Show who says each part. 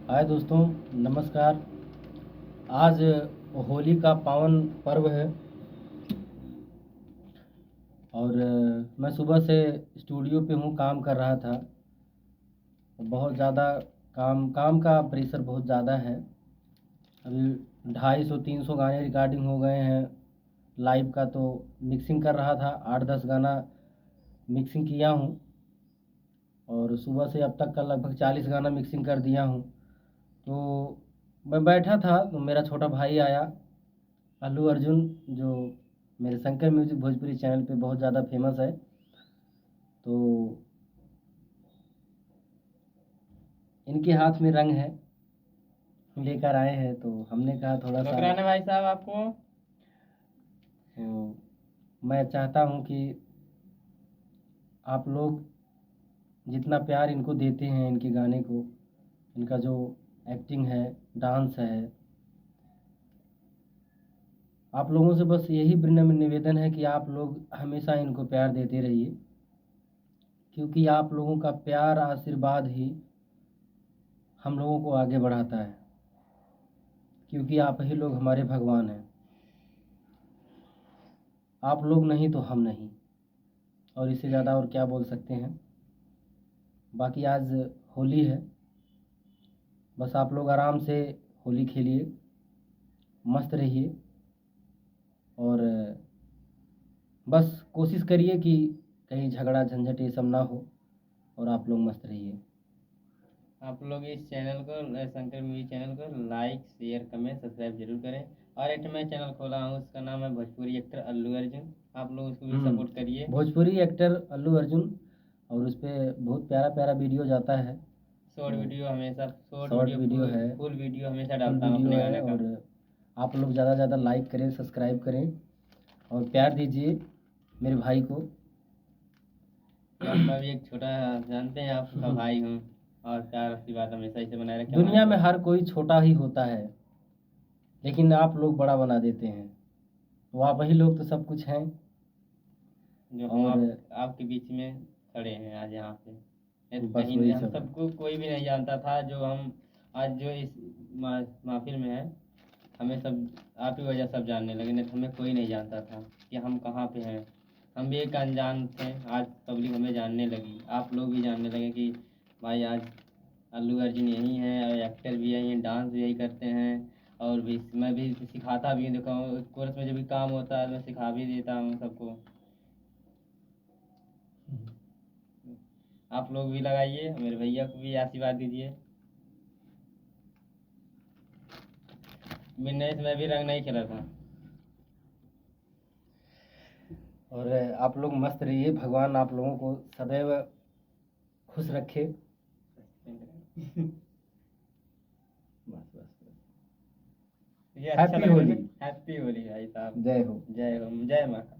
Speaker 1: हाय दोस्तों, नमस्कार। आज होली का पावन पर्व है और मैं सुबह से स्टूडियो पे हूँ, काम कर रहा था। बहुत ज़्यादा काम का प्रेशर बहुत ज़्यादा है। अभी 250-300 गाने रिकॉर्डिंग हो गए हैं लाइव का, तो मिक्सिंग कर रहा था। 8-10 गाना मिक्सिंग किया हूँ और सुबह से अब तक का लगभग 40 गाना मिक्सिंग कर दिया हूँ। तो मैं बैठा था तो मेरा छोटा भाई आया, अल्लू अर्जुन, जो मेरे शंकर म्यूजिक भोजपुरी चैनल पे बहुत ज़्यादा फेमस है। तो इनके हाथ में रंग है, लेकर आए हैं, तो हमने कहा थोड़ा सा
Speaker 2: शुक्राना भाई साहब आपको।
Speaker 1: तो मैं चाहता हूँ कि आप लोग जितना प्यार इनको देते हैं, इनके गाने को, इनका जो एक्टिंग है, डांस है, आप लोगों से बस यही विनम्र निवेदन है कि आप लोग हमेशा इनको प्यार देते रहिए, क्योंकि आप लोगों का प्यार आशीर्वाद ही हम लोगों को आगे बढ़ाता है, क्योंकि आप ही लोग हमारे भगवान हैं। आप लोग नहीं तो हम नहीं, और इससे ज़्यादा और क्या बोल सकते हैं। बाकी आज होली है, बस आप लोग आराम से होली खेलिए, मस्त रहिए और बस कोशिश करिए कि कहीं झगड़ा झंझट ये सब ना हो और आप लोग मस्त रहिए।
Speaker 2: आप लोग इस चैनल को, शंकर म्यूजिक चैनल को लाइक शेयर कमेंट सब्सक्राइब जरूर करें। और एक मैं चैनल खोला हूँ, उसका नाम है भोजपुरी एक्टर अल्लू अर्जुन। आप लोग उसको भी सपोर्ट करिए।
Speaker 1: भोजपुरी एक्टर अल्लू अर्जुन, और उस पर बहुत प्यारा प्यारा वीडियो जाता है।
Speaker 2: शॉर्ट वीडियो हमेशा,
Speaker 1: शॉर्ट वीडियो है,
Speaker 2: फुल वीडियो हमेशा
Speaker 1: फुल
Speaker 2: डालता हूँ
Speaker 1: वीडियो
Speaker 2: अपने
Speaker 1: है।
Speaker 2: गाने का।
Speaker 1: और आप लोग ज़्यादा से ज़्यादा लाइक करें, सब्सक्राइब करें और प्यार दीजिए मेरे भाई को।
Speaker 2: मैं भी एक छोटा, जानते हैं आपका भाई हूँ, और प्यार आशीर्वाद हमेशा इसे बनाए रखें।
Speaker 1: दुनिया में हर कोई छोटा ही होता है, लेकिन आप लोग बड़ा बना देते हैं। तो आप ही लोग तो सब कुछ हैं।
Speaker 2: जो हम
Speaker 1: और
Speaker 2: आपके बीच में खड़े हैं आज यहाँ पे। ये तो
Speaker 1: बस
Speaker 2: कहीं
Speaker 1: वही
Speaker 2: हम
Speaker 1: सब है।
Speaker 2: सबको कोई भी नहीं जानता था, जो हम आज जो इस महफिल में है, हमें सब आप ही वजह सब जानने लगे। नहीं तो हमें कोई नहीं जानता था कि हम कहाँ पे हैं। हम भी एक अनजान थे, आज पब्लिक हमें जानने लगी, आप लोग भी जानने लगे कि भाई आज अल्लू अर्जुन यही है, और एक्टर भी यही हैं, डांस भी यही करते हैं। और भी मैं भी सिखाता भी हूँ, देखो कोर्स में जब भी काम होता है मैं सिखा भी देता हूँ सबको। आप लोग भी लगाइए, मेरे भैया को भी आशीर्वाद दीजिए। बिजनेस में भी रंग नहीं खेला था।
Speaker 1: और आप लोग मस्त रहिए, भगवान आप लोगों को सदैव खुश रखे। बस बस बस।
Speaker 2: ये अच्छा
Speaker 1: हैप्पी
Speaker 2: लग रहा है
Speaker 1: होली।
Speaker 2: ना? हैप्पी होली भाई साहब।
Speaker 1: जय हो।
Speaker 2: जय हो, जय माता।